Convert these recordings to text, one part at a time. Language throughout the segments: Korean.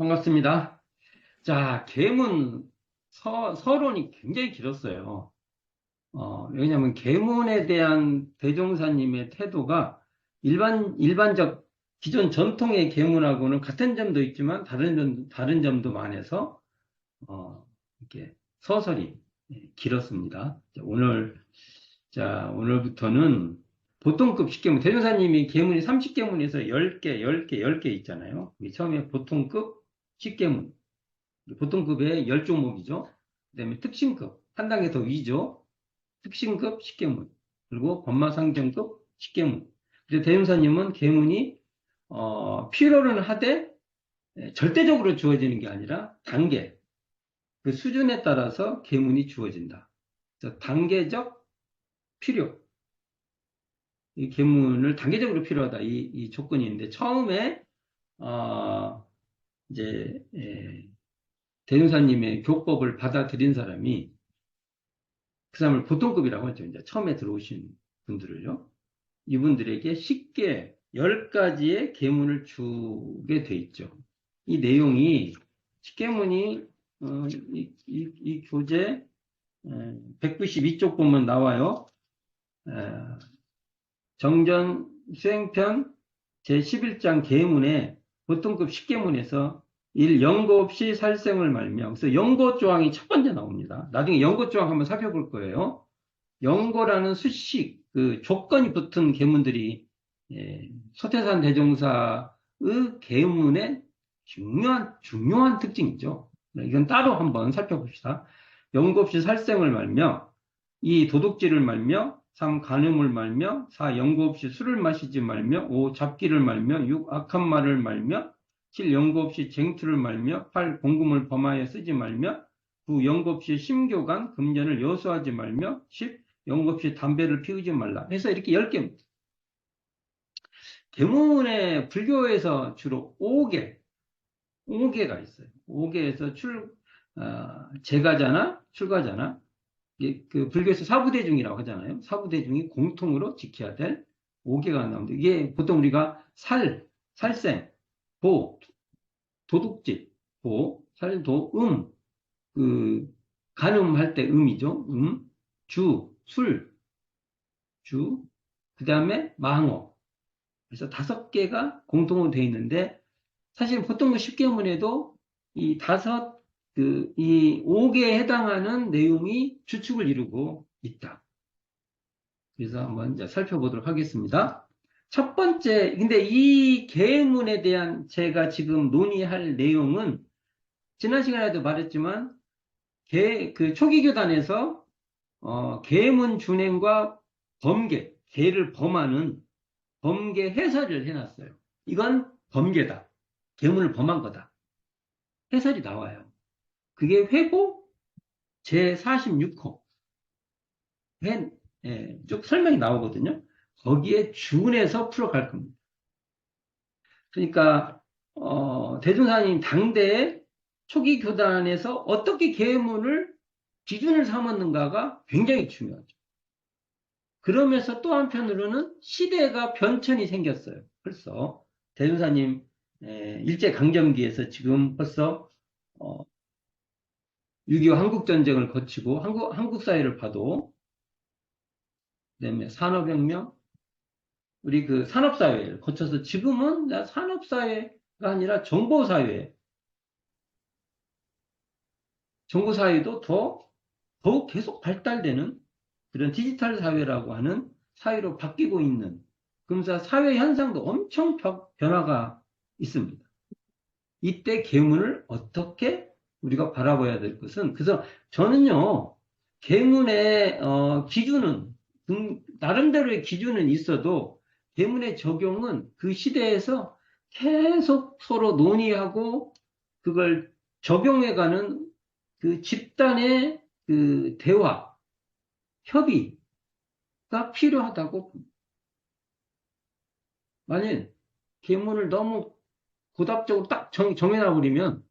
반갑습니다. 자, 계문 서론이 굉장히 길었어요. 왜냐하면 계문에 대한 대종사님의 태도가 일반적 기존 전통의 계문하고는 같은 점도 있지만 다른 점도 많아서 이렇게 서설이 길었습니다. 오늘부터는 보통급 십계문, 대종사님이 계문이 30계문에서 10개 있잖아요. 처음에 보통급 십계문, 보통급의 10종목이죠. 그다음에 특신급, 한 단계 더 위죠. 특신급 십계문, 그리고 법마상정급 십계문. 그래서 대종사님은 계문이 필요는 하되 절대적으로 주어지는 게 아니라 단계, 그 수준에 따라서 계문이 주어진다. 그래서 단계적 필요, 이 계문을 단계적으로 필요하다. 이 조건이 있는데 처음에 어, 이제 대종사님의 교법을 받아들인 사람이 그 사람을 보통급이라고 하죠. 이제 처음에 들어오신 분들을요. 이분들에게 쉽게 10가지의 계문을 주게 돼 있죠. 이 내용이 십계문이 이 교재 192쪽 보면 나와요. 정전 수행편 제11장 계문에 보통급 십계문에서 연고 없이 살생을 말며, 그래서 연고 조항이 첫 번째 나옵니다. 나중에 연고 조항 한번 살펴볼 거예요. 연고라는 수식, 그 조건이 붙은 계문들이 소태산 대종사의 계문의 중요한 특징이죠. 이건 따로 한번 살펴봅시다. 연고 없이 살생을 말며, 2. 도둑질을 말며, 3. 간음을 말며, 4. 연고 없이 술을 마시지 말며, 5. 잡기를 말며, 6. 악한 말을 말며, 7. 연고 없이 쟁투를 말며, 8. 공금을 범하여 쓰지 말며, 9. 연고 없이 심교관, 금전을 여수하지 말며, 10. 연고 없이 담배를 피우지 말라. 해서 이렇게 10개. 계문에 불교에서 주로 5개가 있어요. 5개에서 제가자나 출가자나, 그 불교에서 사부대중이라고 하잖아요. 사부대중이 공통으로 지켜야 될 5개가 나옵니다. 이게 보통 우리가 살생, 도둑질, 간음할 때 음이죠. 그 다음에 망어. 그래서 5개가 공통으로 되어 있는데, 사실 보통 십계문에도 이 5개에 해당하는 내용이 주축을 이루고 있다. 그래서 한번 이제 살펴보도록 하겠습니다. 첫 번째, 근데 이 계문에 대한 제가 지금 논의할 내용은 지난 시간에도 말했지만, 그 초기교단에서 계문 준행과 계를 범하는 범계 해설을 해놨어요. 이건 범계다. 계문을 범한 거다. 해설이 나와요. 그게 회고 제46호. 쭉 설명이 나오거든요. 거기에 준해서 풀어갈 겁니다. 그러니까 대종사님 당대의 초기 교단에서 어떻게 계문을 기준을 삼았는가가 굉장히 중요하죠. 그러면서 또 한편으로는 시대가 변천이 생겼어요. 벌써 대종사님 일제강점기에서 지금 벌써 6.25 한국전쟁을 거치고 한국 사회를 봐도, 그다음에 산업혁명, 우리 그 산업사회를 거쳐서 지금은 산업사회가 아니라 정보사회도 더욱 계속 발달되는 그런 디지털 사회라고 하는 사회로 바뀌고 있는, 그러면서 사회 현상도 엄청 변화가 있습니다. 이때 계문을 어떻게 우리가 바라봐야 될 것은, 그래서 저는요, 계문의 기준은 나름대로의 기준은 있어도 계문의 적용은 그 시대에서 계속 서로 논의하고 그걸 적용해가는 그 집단의 그 대화, 협의가 필요하다고. 만일 계문을 너무 고답적으로 딱 정해놔 버리면,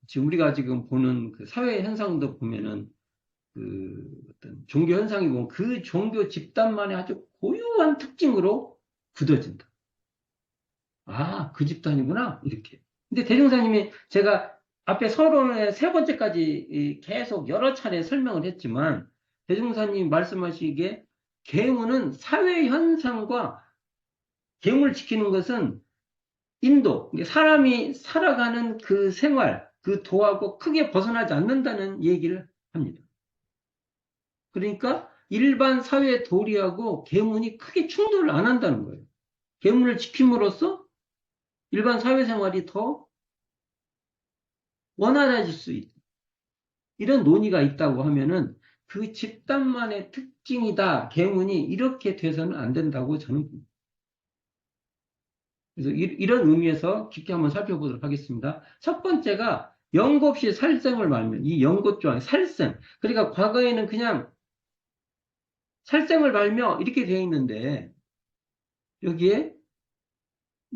지금 우리가 지금 보는 그 사회 현상도 보면은 그 어떤 종교 현상이 보면 그 종교 집단만의 아주 고유한 특징으로 굳어진다. 아, 그 집단이구나. 이렇게. 근데 대종사님이 제가 앞에 서론의 세 번째까지 계속 여러 차례 설명을 했지만, 대종사님이 말씀하시기에 계문은 사회 현상과 계문을 지키는 것은 인도, 사람이 살아가는 그 생활, 그 도하고 크게 벗어나지 않는다는 얘기를 합니다. 그러니까 일반 사회 도리하고 계문이 크게 충돌을 안 한다는 거예요. 계문을 지킴으로써 일반 사회생활이 더 원활해질 수 있다. 이런 논의가 있다고 하면은 그 집단만의 특징이다. 계문이 이렇게 돼서는 안 된다고 저는 봅니다. 그래서 이런 의미에서 깊게 한번 살펴보도록 하겠습니다. 첫 번째가 연고 없이 살생을 말면 이 연고 조항 살생. 그러니까 과거에는 그냥 살생을 말며 이렇게 되어 있는데 여기에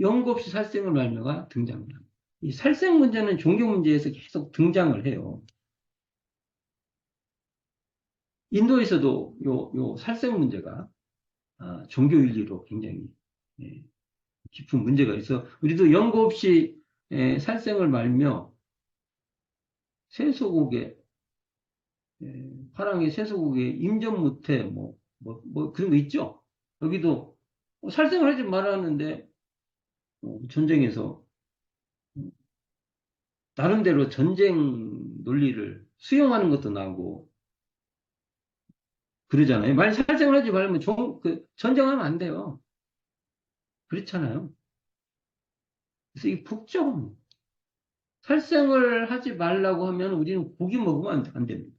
연고 없이 살생을 말며가 등장을 합니다. 이 살생 문제는 종교 문제에서 계속 등장을 해요. 인도에서도 요 살생 문제가 종교 윤리로 굉장히 예, 깊은 문제가 있어. 우리도 연고 없이 살생을 말며 세소국의 화랑의 세소국의 임전무태 뭐 그런 거 있죠. 여기도 살생을 하지 말았는데 전쟁에서 나름대로 전쟁 논리를 수용하는 것도 나오고 그러잖아요. 만약 살생을 하지 말면 전쟁하면 안 돼요. 그렇잖아요. 그래서 이 복잡한 살생을 하지 말라고 하면 우리는 고기 먹으면 안 됩니다.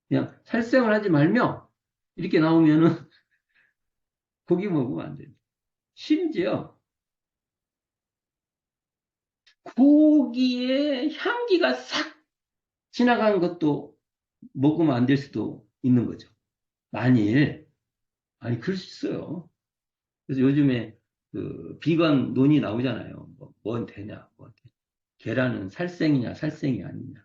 그냥 살생을 하지 말며 이렇게 나오면은 고기 먹으면 안 됩니다. 심지어 고기의 향기가 싹 지나가는 것도 먹으면 안 될 수도 있는 거죠. 만일, 아니, 그럴 수 있어요. 그래서 요즘에 그 비건 논이 나오잖아요. 뭔 되냐, 계란은 살생이냐, 살생이 아니냐.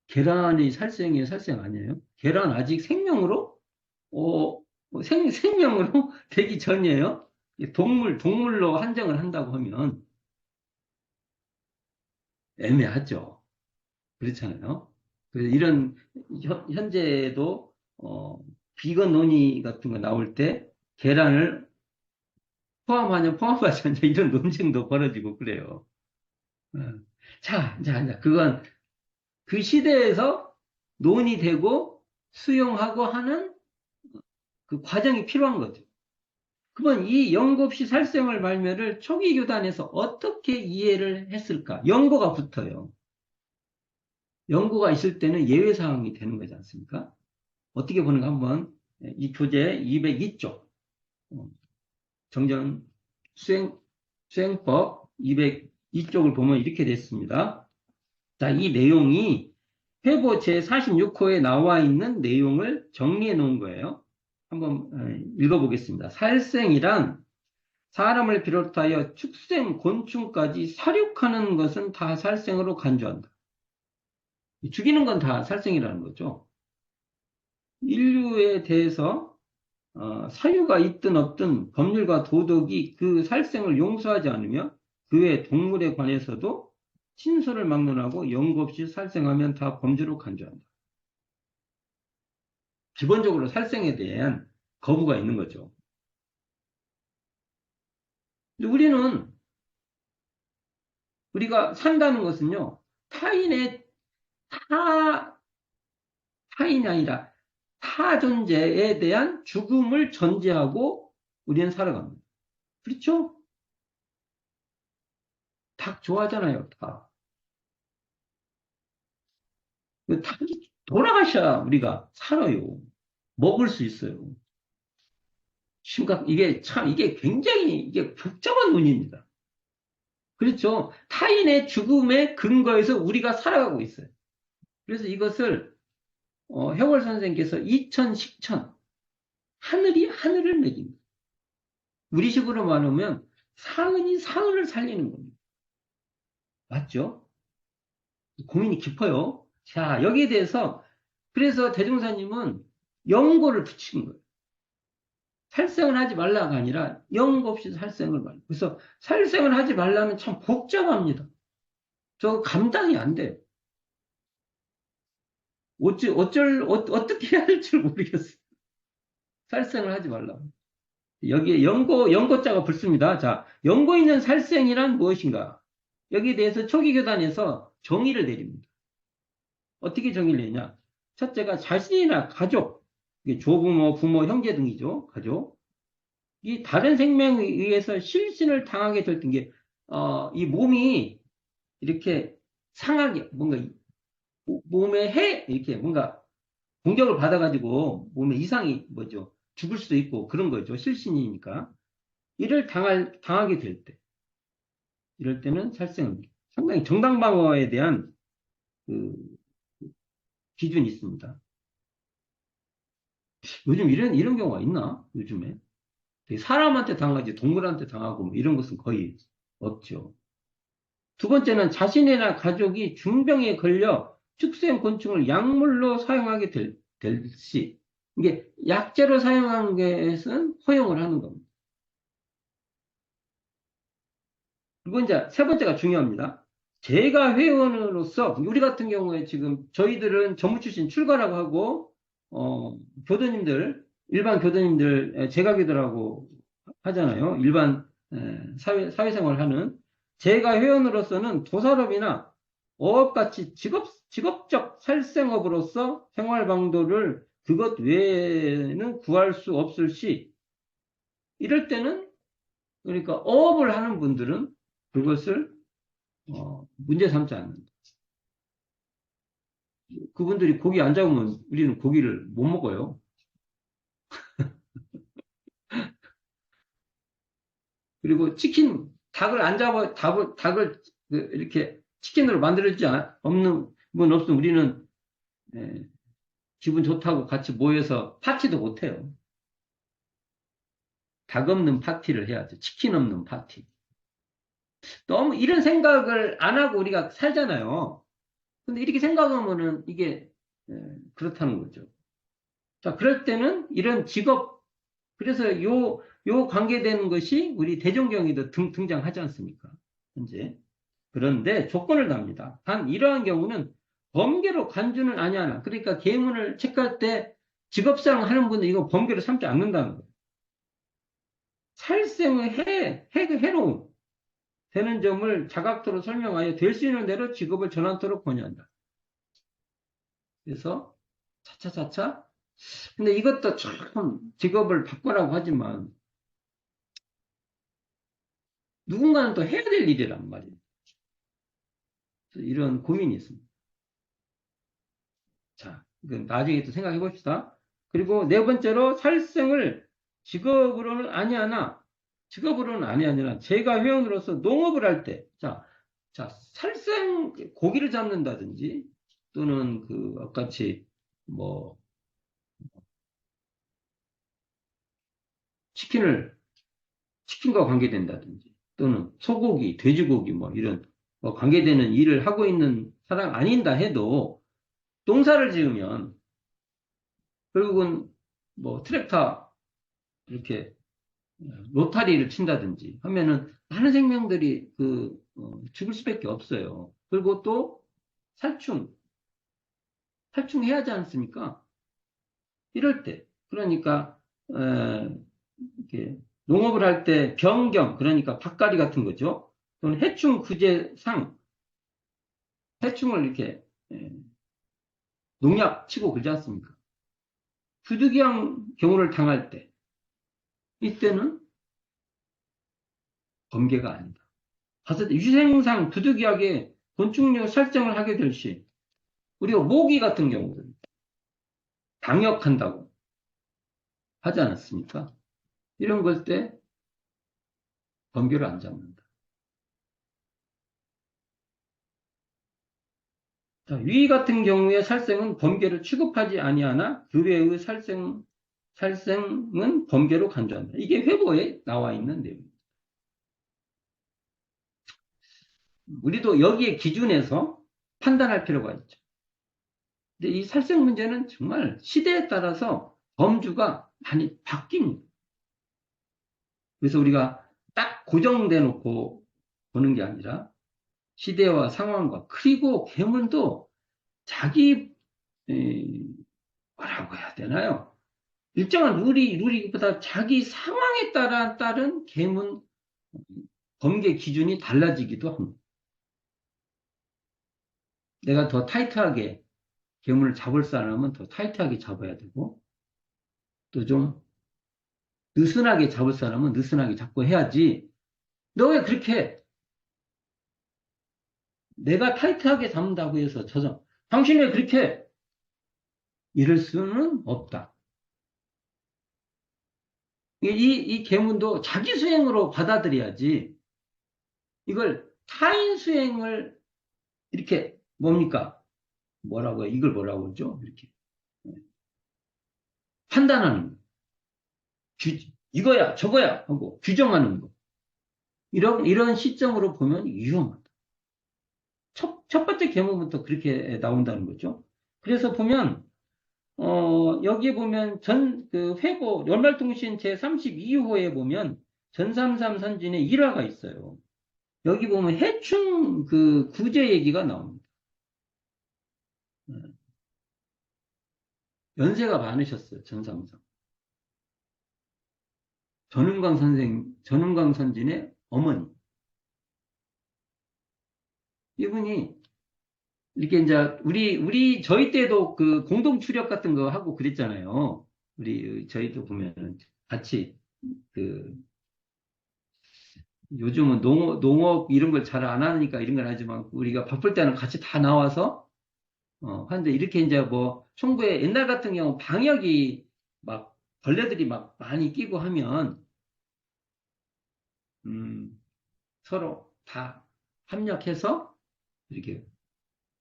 계란이 살생이에요, 살생 아니에요? 계란 아직 생명으로, 생명으로 되기 전이에요? 동물로 한정을 한다고 하면 애매하죠. 그렇잖아요. 그래서 이런, 현재도, 비건 논의 같은 거 나올 때 계란을 포함하냐, 포함하지 않냐, 이런 논쟁도 벌어지고 그래요. 어. 자, 그건 그 시대에서 논의되고 수용하고 하는 그 과정이 필요한 거죠. 그러면 이 연고없이 살생을 말미를 초기 교단에서 어떻게 이해를 했을까? 연고가 붙어요. 연고가 있을 때는 예외 사항이 되는 거지 않습니까? 어떻게 보는가 한번 이 교재 202쪽 정전 수행법 202쪽을 보면 이렇게 됐습니다. 자, 이 내용이 회보 제46호에 나와 있는 내용을 정리해 놓은 거예요. 한번 읽어보겠습니다. 살생이란 사람을 비롯하여 축생, 곤충까지 살육하는 것은 다 살생으로 간주한다. 죽이는 건 다 살생이라는 거죠. 인류에 대해서 사유가 있든 없든 법률과 도덕이 그 살생을 용서하지 않으며 그 외 동물에 관해서도 친서를 막론하고 연고 없이 살생하면 다 범죄로 간주한다. 기본적으로 살생에 대한 거부가 있는 거죠. 근데 우리가 산다는 것은요, 타인의 타, 타인이 아니라 타 존재에 대한 죽음을 전제하고 우리는 살아갑니다. 그렇죠? 닭 좋아하잖아요, 닭. 그 닭이 돌아가셔야 우리가 살아요. 먹을 수 있어요. 이게 굉장히, 이게 복잡한 논의입니다. 그렇죠? 타인의 죽음의 근거에서 우리가 살아가고 있어요. 그래서 이것을, 해월 선생께서 이천식천, 하늘이 하늘을 매깁니다. 우리식으로 말하면 사은이 사은을 살리는 겁니다. 맞죠? 고민이 깊어요. 자, 여기에 대해서, 그래서 대종사님은 연고를 붙인 거예요. 살생을 하지 말라가 아니라 영거 없이 살생을 말라. 그래서 살생을 하지 말라면 참 복잡합니다. 저 감당이 안 돼요. 어떻게 해야 할 줄 모르겠어요. 살생을 하지 말라고. 여기에 연고자가 붙습니다. 자, 연고 있는 살생이란 무엇인가? 여기에 대해서 초기 교단에서 정의를 내립니다. 어떻게 정의를 내냐? 첫째가 자신이나 가족, 이게 조부모, 부모, 형제 등이죠. 가족. 이 다른 생명에 의해서 실신을 당하게 될 게, 이 몸이 이렇게 상하게, 뭔가, 몸에 이렇게 뭔가 공격을 받아가지고 몸에 이상이 뭐죠? 죽을 수도 있고 그런 거죠. 실신이니까. 이를 당하게 될 때. 이럴 때는 살생을. 상당히 정당방어에 대한 그 기준이 있습니다. 요즘 이런 경우가 있나? 요즘에. 사람한테 당하지 동물한테 당하고 뭐 이런 것은 거의 없죠. 두 번째는 자신이나 가족이 중병에 걸려 축생 곤충을 약물로 사용하게 될 시. 이게 약재로 사용한 것은 허용을 하는 겁니다. 그리고 이제 세 번째가 중요합니다. 제가 회원으로서 우리 같은 경우에 지금 저희들은 전무 출신 출가라고 하고 교도님들 일반 교도님들 제가교도라고 하잖아요. 일반 사회생활하는 제가 회원으로서는 도살업이나 어업같이 직업적 살생업으로서 생활방도를 그것 외에는 구할 수 없을 시 이럴 때는 그러니까 어업을 하는 분들은 그것을 문제 삼지 않는다. 그분들이 고기 안 잡으면 우리는 고기를 못 먹어요. 그리고 닭을 안 잡아, 닭을 이렇게 치킨으로 만들지 없는 분 없으면 우리는 예, 기분 좋다고 같이 모여서 파티도 못 해요. 닭 없는 파티를 해야죠. 치킨 없는 파티. 너무 이런 생각을 안 하고 우리가 살잖아요. 근데 이렇게 생각하면은 이게 그렇다는 거죠. 자, 그럴 때는 이런 그래서 요 관계되는 것이 우리 대종경에도 등장하지 않습니까? 현재. 그런데 조건을 답니다. 단, 이러한 경우는 범계로 간주는 아니하나. 그러니까 계문을 체크할 때 직업상 하는 분은 이거 범계로 삼지 않는다는 거예요. 살생의 해로움 되는 점을 자각토로 설명하여 될 수 있는 대로 직업을 전환토록 권유한다. 그래서 차차차차. 근데 이것도 참 직업을 바꾸라고 하지만 누군가는 또 해야 될 일이란 말이에요. 이런 고민이 있습니다. 자, 이건 나중에 또 생각해 봅시다. 그리고 네 번째로 살생을 직업으로는 아니라 제가 회원으로서 농업을 할 때, 자, 고기를 잡는다든지 또는 같이 뭐 치킨과 관계된다든지 또는 소고기, 돼지고기 뭐 이런 관계되는 일을 하고 있는 사람 아닌다 해도 농사를 지으면 결국은 뭐 트랙터 이렇게 로타리를 친다든지 하면은 많은 생명들이 죽을 수밖에 없어요. 그리고 또 살충해야 하지 않습니까? 이럴 때 그러니까 이렇게 농업을 할 때 병경 그러니까 밭갈이 같은 거죠. 또는 해충 구제상 해충을 이렇게 농약 치고 그러지 않습니까? 부득이한 경우를 당할 때 이때는 범계가 아니다. 봤을 때 유생상 부득이하게 곤충류 살생을 하게 될 시, 우리가 모기 같은 경우는 방역한다고 하지 않았습니까? 이런 걸 때 범계를 안 잡는다. 자, 위 같은 경우에 살생은 범계를 취급하지 아니하나 그 외의 살생은 범계로 간주한다. 이게 회보에 나와 있는 내용입니다. 우리도 여기에 기준에서 판단할 필요가 있죠. 근데 이 살생 문제는 정말 시대에 따라서 범주가 많이 바뀝니다. 그래서 우리가 딱 고정돼 놓고 보는 게 아니라 시대와 상황과 그리고 계문도 자기 에, 뭐라고 해야 되나요? 일정한 룰이보다 자기 상황에 따른 계문 범계 기준이 달라지기도 합니다. 내가 더 타이트하게 계문을 잡을 사람은 더 타이트하게 잡아야 되고 또 좀 느슨하게 잡을 사람은 느슨하게 잡고 해야지. 너 왜 그렇게 해? 내가 타이트하게 잡는다고 해서 당신 왜 그렇게 해? 이럴 수는 없다. 이 계문도 자기 수행으로 받아들여야지. 이걸 타인 수행을 이렇게 뭡니까? 뭐라고 해? 이걸 뭐라고 그러죠? 이렇게 판단하는 거. 이거야, 저거야 하고 규정하는 거. 이런 시점으로 보면 위험하다. 첫 번째 계문부터 그렇게 나온다는 거죠. 그래서 보면 여기 보면 연말통신 제32호에 보면 전삼삼 선진의 일화가 있어요. 여기 보면 해충 그 구제 얘기가 나옵니다. 연세가 많으셨어요, 전삼삼. 전은광 선진의 어머니. 이분이 이렇게 이제 저희 때도 그 공동 출력 같은 거 하고 그랬잖아요. 저희도 보면은 같이 그 요즘은 농업 이런 걸 잘 안 하니까 이런 걸 하지만 우리가 바쁠 때는 같이 다 나와서 하는데 이렇게 이제 뭐 총부에 옛날 같은 경우 방역이 막 벌레들이 막 많이 끼고 하면 음, 서로 다 협력해서 이렇게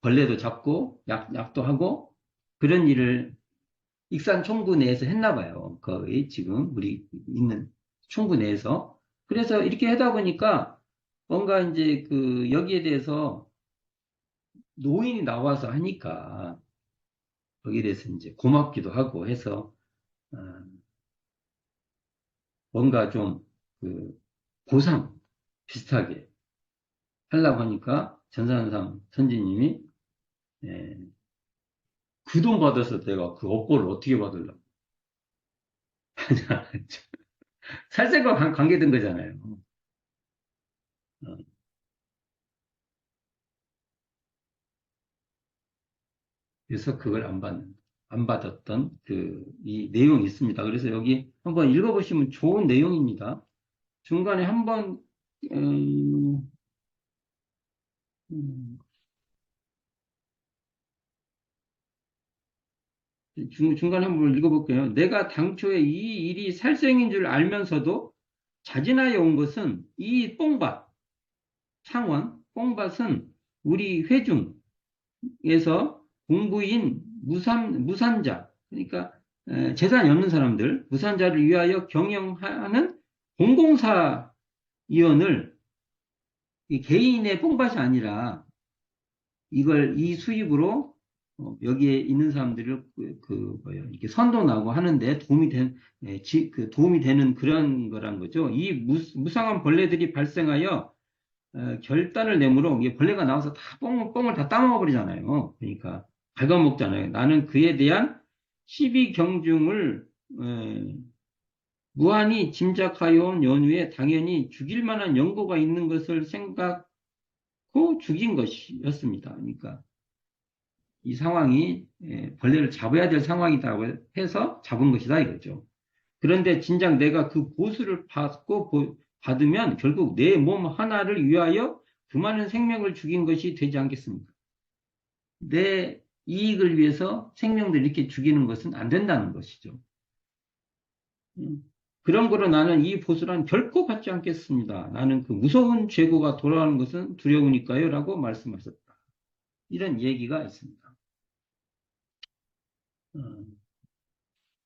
벌레도 잡고 약도 하고 그런 일을 익산 총부 내에서 했나 봐요. 거의 지금 우리 있는 총부 내에서. 그래서 이렇게 하다 보니까 뭔가 이제 그 여기에 대해서 노인이 나와서 하니까 거기에 대해서 이제 고맙기도 하고 해서 어, 뭔가 좀 그 보상 비슷하게 하려고 하니까 전산삼 선지님이 그 돈 받아서 내가 그 업보를 어떻게 받으려고 살생과 관계된 거잖아요. 어, 그래서 그걸 안 받았던 이 내용이 있습니다. 그래서 여기 한번 읽어보시면 좋은 내용입니다. 중간에 한번, 음, 음, 중간에 한번 읽어볼게요. 내가 당초에 이 일이 살생인 줄 알면서도 자진하여 온 것은 이 뽕밭, 창원, 뽕밭은 우리 회중에서 공부인 무산자, 그러니까 재산이 없는 사람들, 무산자를 위하여 경영하는 공공사 이원을 이 개인의 뽕밭이 아니라 이 수입으로 여기에 있는 사람들을 뭐예요? 이렇게 선도나고 하는데 도움이 되는 그런 거란 거죠. 이 무상한 벌레들이 발생하여 결단을 내므로 이게 벌레가 나와서 다 뽕을 다 따먹어 버리잖아요. 그러니까 갉아먹잖아요. 나는 그에 대한 시비 경중을 무한히 짐작하여 온 연후에 당연히 죽일 만한 연고가 있는 것을 생각고 죽인 것이었습니다. 그러니까 이 상황이 벌레를 잡아야 될 상황이라고 해서 잡은 것이다 이거죠. 그런데 진작 내가 그 보수를 받으면 결국 내 몸 하나를 위하여 그 많은 생명을 죽인 것이 되지 않겠습니까? 내 이익을 위해서 생명들 이렇게 죽이는 것은 안 된다는 것이죠. 그런 거로 나는 이 보수란 결코 받지 않겠습니다. 나는 그 무서운 재고가 돌아오는 것은 두려우니까요. 라고 말씀하셨다. 이런 얘기가 있습니다.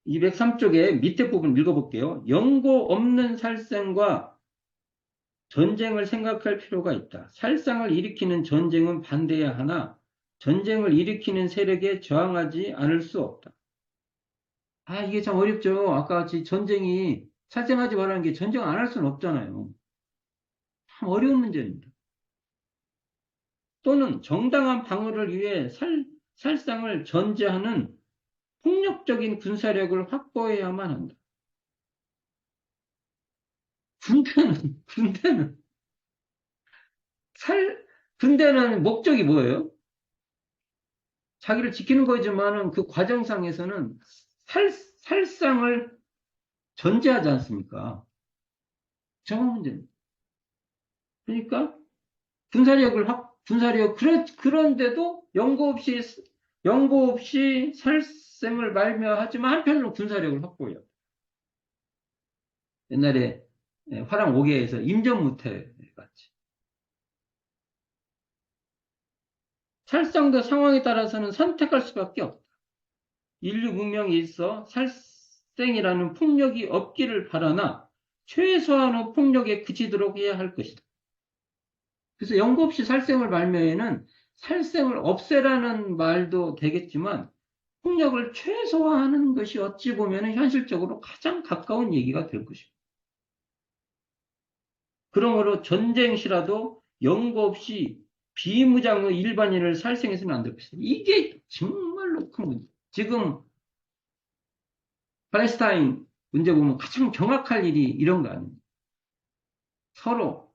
203쪽에 밑에 부분 읽어볼게요. 연고 없는 살생과 전쟁을 생각할 필요가 있다. 살상을 일으키는 전쟁은 반대해야 하나 전쟁을 일으키는 세력에 저항하지 않을 수 없다. 이게 참 어렵죠. 아까 같이 전쟁이 살생하지 말라는 게 전쟁 안 할 수는 없잖아요. 참 어려운 문제입니다. 또는 정당한 방어를 위해 살상을 전제하는 폭력적인 군사력을 확보해야만 한다. 군대는, 살, 군대는 목적이 뭐예요? 자기를 지키는 거지만은 그 과정상에서는 살상을 전제하지 않습니까? 정말 문제입니다. 그러니까 그런데도 연고 없이 살생을 말며하지만 한편으로 군사력을 확보해요. 옛날에 화랑 5개에서 임전무태 같이. 살상도 상황에 따라서는 선택할 수밖에 없다. 인류 문명에 있어 살생이라는 폭력이 없기를 바라나 최소한의 폭력에 그치도록 해야 할 것이다. 그래서 연고 없이 살생을 말미에는 살생을 없애라는 말도 되겠지만 폭력을 최소화하는 것이 어찌 보면 현실적으로 가장 가까운 얘기가 될 것입니다. 그러므로 전쟁 시라도 연고 없이 비무장의 일반인을 살생해서는 안 될 것이다. 이게 정말로 큰 문제. 지금 팔레스타인 문제 보면 가장 경악할 일이 이런 거 아닙니까? 서로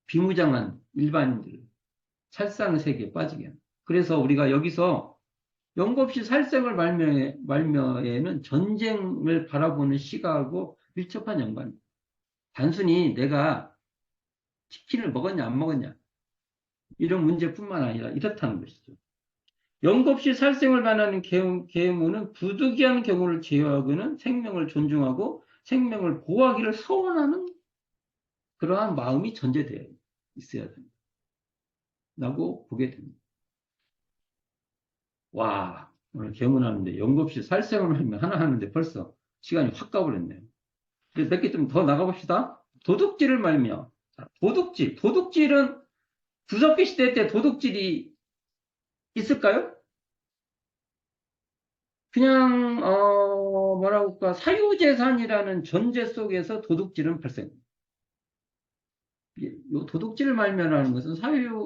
비무장한 일반인들을 살상의 세계에 빠지게 합니다. 그래서 우리가 여기서 연고 없이 살생을 말며에는 전쟁을 바라보는 시각하고 밀접한 연관입니다. 단순히 내가 치킨을 먹었냐 안 먹었냐 이런 문제뿐만 아니라 이렇다는 것이죠. 연고 없이 살생을 반하는 계몽은 부득이한 경우를 제어하고는 생명을 존중하고 생명을 보호하기를 서원하는 그러한 마음이 전제되어 있어야 됩니다. 라고 보게 됩니다. 와, 오늘 개문하는데 연고 없이 살생을 하면 하나 하는데 벌써 시간이 확 가버렸네요. 그래서 몇 개 좀 더 나가봅시다. 도둑질을 말며. 도둑질은 구석기 시대 때 도둑질이 있을까요? 그냥 뭐라고 할까 사유재산이라는 전제 속에서 도둑질은 발생합니다. 이 도둑질을 말면하는 것은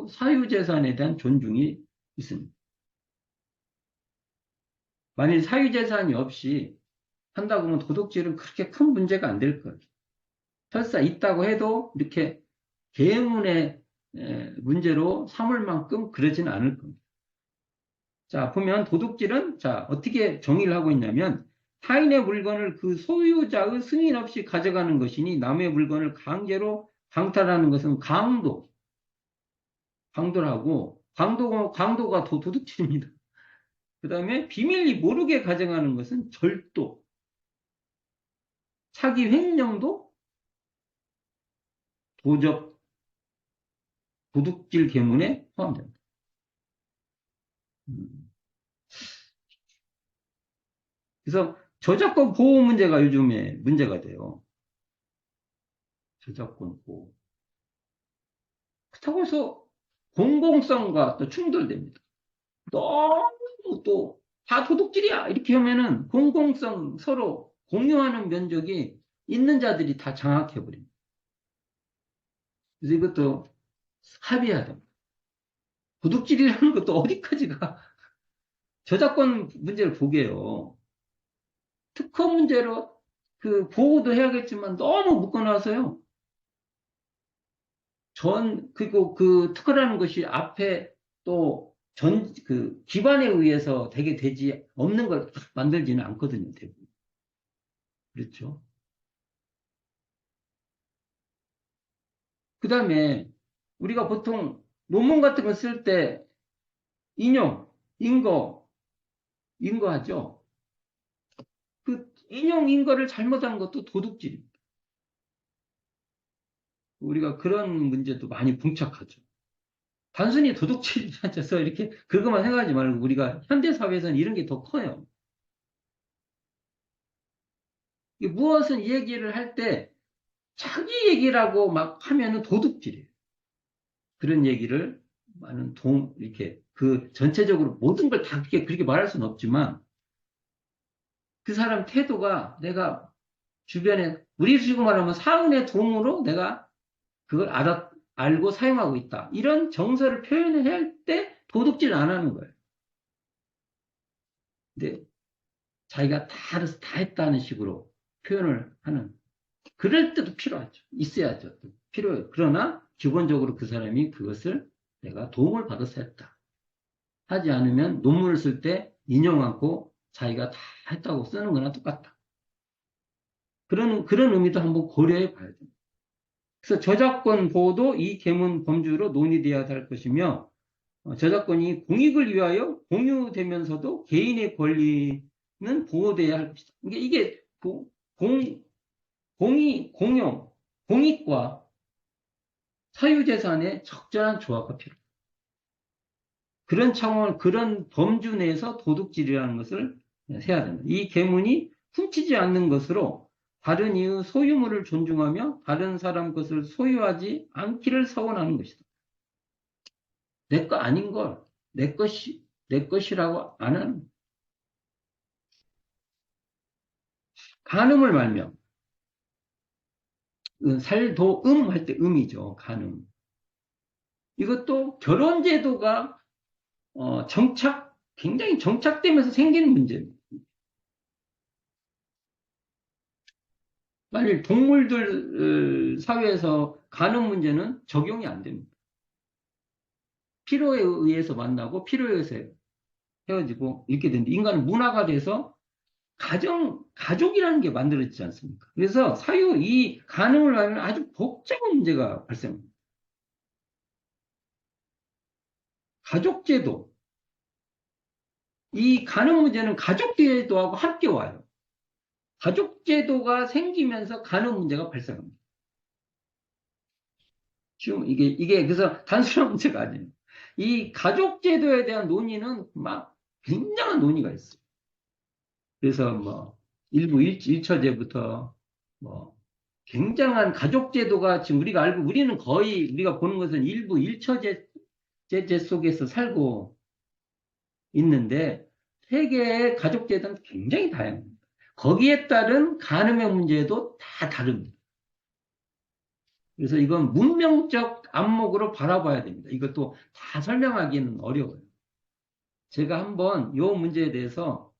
사유재산에 대한 존중이 있습니다. 만일 사유재산이 없이 한다고 하면 도둑질은 그렇게 큰 문제가 안 될 거예요. 설사 있다고 해도 이렇게 계문의 문제로 삼을 만큼 그러지는 않을 겁니다. 자, 보면 도둑질은 자, 어떻게 정의를 하고 있냐면 타인의 물건을 그 소유자의 승인 없이 가져가는 것이니 남의 물건을 강제로 강탈하는 것은 강도라고 강도가 도둑질입니다. 그 다음에 비밀리 모르게 가져가는 것은 절도, 차기 횡령도 도적, 도둑질 계문에 포함됩니다. 그래서 저작권 보호 문제가 요즘에 문제가 돼요. 저작권 보호. 그렇다고 해서 공공성과 또 충돌됩니다. 너무 또 다 도둑질이야 이렇게 하면은 공공성 서로 공유하는 면적이 있는 자들이 다 장악해버립니다. 그래서 이것도 합의해야 됩니다. 도둑질이라는 것도 어디까지가 저작권 문제를 보게요. 특허 문제로 그 보호도 해야겠지만 너무 묶어놔서요. 그리고 그 특허라는 것이 앞에 또 기반에 의해서 되게 되지 없는 걸 만들지는 않거든요, 대부분. 그렇죠. 그 다음에 우리가 보통 논문 같은 거 쓸 때 인용, 인거하죠. 그 인용, 인거를 잘못한 것도 도둑질입니다. 우리가 그런 문제도 많이 봉착하죠. 단순히 도둑질이라서 이렇게 그것만 생각하지 말고 우리가 현대사회에서는 이런 게 더 커요. 무엇은 얘기를 할 때 자기 얘기라고 막 하면은 도둑질이에요. 그런 얘기를 많은 이렇게 그 전체적으로 모든 걸 다 그렇게 말할 수는 없지만 그 사람 태도가 내가 주변에, 우리 식으로 말하면 사은의 도움으로 내가 그걸 알고 사용하고 있다. 이런 정서를 표현해야 할 때 도둑질 안 하는 거예요. 근데 자기가 다 알아서 다 했다는 식으로 표현을 하는. 그럴 때도 필요하죠. 있어야죠. 필요해요. 그러나 기본적으로 그 사람이 그것을 내가 도움을 받아서 했다. 하지 않으면 논문을 쓸 때 인용 않고 자기가 다 했다고 쓰는 거나 똑같다. 그런 의미도 한번 고려해 봐야 됩니다. 그래서 저작권 보호도 이 계문 범주로 논의되어야 할 것이며, 저작권이 공익을 위하여 공유되면서도 개인의 권리는 보호돼야 할 것이다. 이게 공용, 공익과 사유재산의 적절한 조화가 필요해요. 그런 차원, 그런 범주 내에서 도둑질이라는 것을 해야 됩니다. 이 계문이 훔치지 않는 것으로 다른 이의 소유물을 존중하며 다른 사람 것을 소유하지 않기를 서원하는 것이다. 내 거 아닌 걸 내 것이라고 안 하는. 간음을 말며 살도음 할 때 음이죠. 간음. 이것도 결혼제도가 굉장히 정착되면서 생기는 문제입니다. 만일 동물들 사회에서 간음 문제는 적용이 안 됩니다. 필요에 의해서 만나고 필요에 의해서 헤어지고 이렇게 되는데 인간은 문화가 돼서 가족이라는 게 만들어지지 않습니까? 그래서 이 간음을 하면 아주 복잡한 문제가 발생합니다. 가족제도. 이 간음 문제는 가족제도하고 함께 와요. 가족제도가 생기면서 간음 문제가 발생합니다. 지금 이게 그래서 단순한 문제가 아니에요. 이 가족제도에 대한 논의는 막 굉장한 논의가 있어요. 그래서 뭐 일부 1처제부터 뭐 굉장한 가족제도가 지금 우리가 알고 우리는 거의 우리가 보는 것은 일부 1처제 속에서 살고 있는데 세계의 가족제도는 굉장히 다양합니다. 거기에 따른 간음의 문제도 다 다릅니다. 그래서 이건 문명적 안목으로 바라봐야 됩니다. 이것도 다 설명하기는 어려워요. 제가 한번 이 문제에 대해서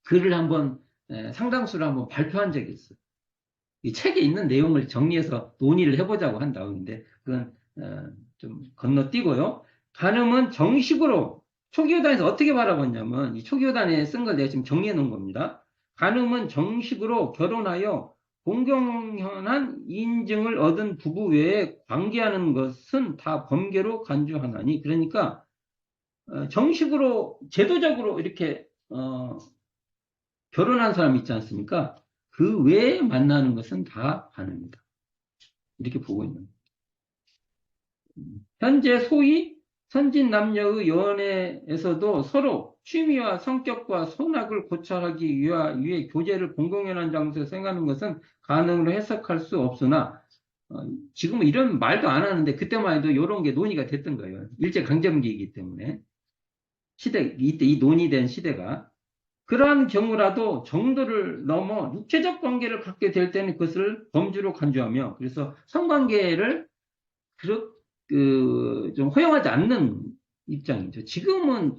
글을 한번 상당수를 한번 발표한 적이 있어요. 이 책에 있는 내용을 정리해서 논의를 해보자고 한 다음인데 그건 좀 건너뛰고요. 간음은 정식으로 초기요단에서 어떻게 바라봤냐면 이 초기요단에 쓴 걸 내가 지금 정리해 놓은 겁니다. 간음은 정식으로 결혼하여 공경연한 인증을 얻은 부부 외에 관계하는 것은 다 범죄로 간주하나니 그러니까 정식으로 제도적으로 이렇게 결혼한 사람 있지 않습니까? 그 외에 만나는 것은 다 간음이다. 이렇게 보고 있는 거예요. 현재 소위 선진 남녀의 연애에서도 서로 취미와 성격과 손학을 고찰하기 위해 교제를 공공연한 장소에서 행하는 것은 간음으로 해석할 수 없으나 지금은 이런 말도 안 하는데 그때만 해도 이런 게 논의가 됐던 거예요. 일제강점기이기 때문에 이때 이 논의된 시대가 그러한 경우라도 정도를 넘어 육체적 관계를 갖게 될 때는 그것을 범주로 간주하며 그래서 성관계를 좀 허용하지 않는 입장이죠. 지금은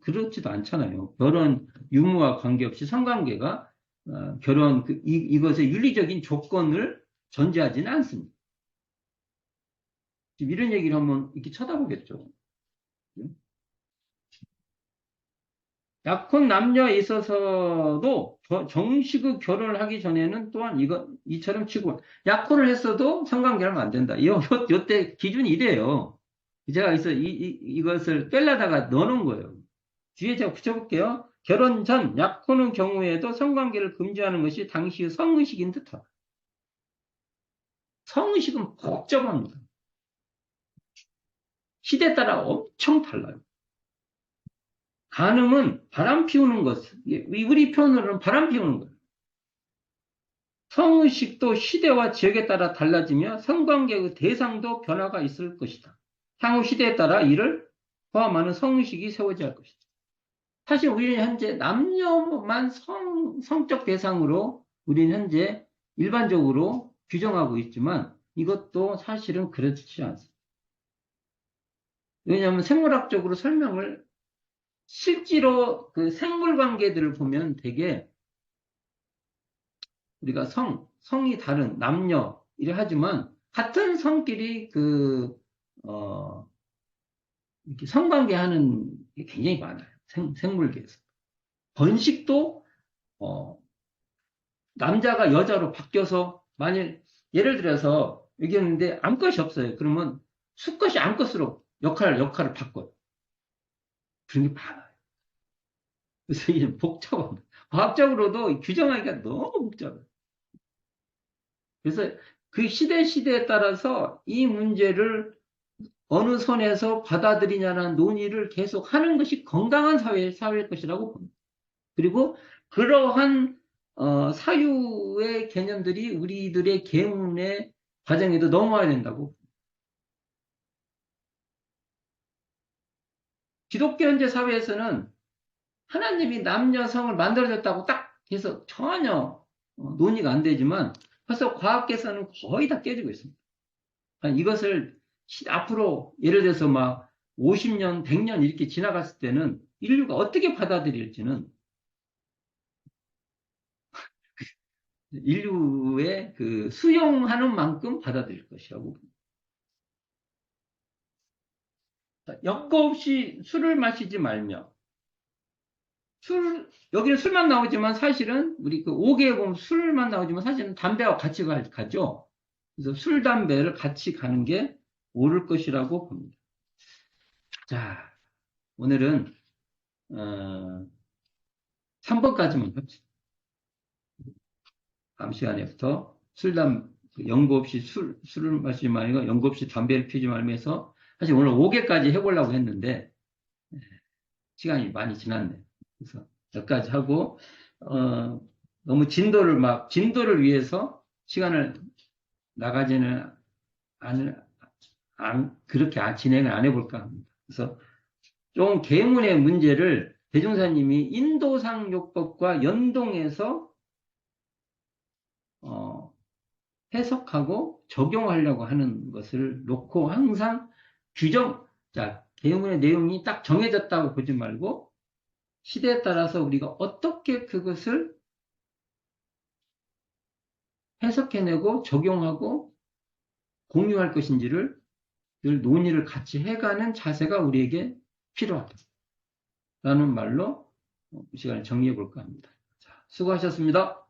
그렇지도 않잖아요. 결혼 유무와 관계없이 성관계가 결혼 이것의 윤리적인 조건을 전제하지는 않습니다. 지금 이런 얘기를 한번 이렇게 쳐다보겠죠. 약혼 남녀에 있어서도 정식의 결혼을 하기 전에는 또한 이처럼 치고 약혼을 했어도 성관계를 하면 안 된다. 요때 기준이 이래요. 제가 이것을 뺄려다가 넣어놓은 거예요. 뒤에 제가 붙여볼게요. 결혼 전 약혼의 경우에도 성관계를 금지하는 것이 당시의 성의식인 듯하다. 성의식은 복잡합니다. 시대에 따라 엄청 달라요. 간음은 바람 피우는 것, 우리 표현으로는 바람 피우는 거예요. 성의식도 시대와 지역에 따라 달라지며 성관계의 대상도 변화가 있을 것이다. 향후 시대에 따라 이를 포함하는 성의식이 세워져야 할 것이다. 사실 우리는 현재 남녀만 성적 대상으로 우리는 현재 일반적으로 규정하고 있지만 이것도 사실은 그렇지 않습니다. 왜냐하면 생물학적으로 설명을 실제로 그 생물 관계들을 보면 되게 우리가 성이 다른 남녀 이래 하지만 같은 성끼리 어, 이렇게 성관계하는 게 굉장히 많아요. 생물계에서. 번식도 어, 남자가 여자로 바뀌어서 만일 예를 들어서 얘기했는데 암컷이 없어요. 그러면 수컷이 암컷으로 역할을 바꿔요. 그런 게 많아요. 그래서 이게 복잡합니다. 과학적으로도 규정하기가 너무 복잡해요. 그래서 그 시대에 따라서 이 문제를 어느 선에서 받아들이냐는 논의를 계속 하는 것이 건강한 사회일 것이라고 봅니다. 그리고 그러한 사유의 개념들이 우리들의 계문의 과정에도 넘어와야 된다고. 기독교 현재 사회에서는 하나님이 남녀성을 만들어줬다고 딱 해서 전혀 논의가 안 되지만 벌써 과학계에서는 거의 다 깨지고 있습니다. 이것을 앞으로 예를 들어서 막 50년, 100년 이렇게 지나갔을 때는 인류가 어떻게 받아들일지는 인류의 그 수용하는 만큼 받아들일 것이라고. 연고 없이 술을 마시지 말며 여기는 술만 나오지만 사실은 우리 그 5개에 보면 술만 나오지만 사실은 담배와 같이 가죠. 그래서 술, 담배를 같이 가는 게 옳을 것이라고 봅니다. 자, 오늘은 3번까지만 합시다. 다음 시간에부터 연고 없이 술을 마시지 말고 연고 없이 담배를 피우지 말면서 사실 오늘 5개까지 해보려고 했는데 시간이 많이 지났네요. 그래서 여기까지 하고 너무 진도를 위해서 시간을 나가지는 그렇게 진행을 안 해볼까 합니다. 그래서 좀 계문의 문제를 대종사님이 인도상 요법과 연동해서 해석하고 적용하려고 하는 것을 놓고 항상 계문의 내용이 딱 정해졌다고 보지 말고 시대에 따라서 우리가 어떻게 그것을 해석해내고 적용하고 공유할 것인지를 늘 논의를 같이 해가는 자세가 우리에게 필요하다라는 말로 이 시간을 정리해 볼까 합니다. 자, 수고하셨습니다.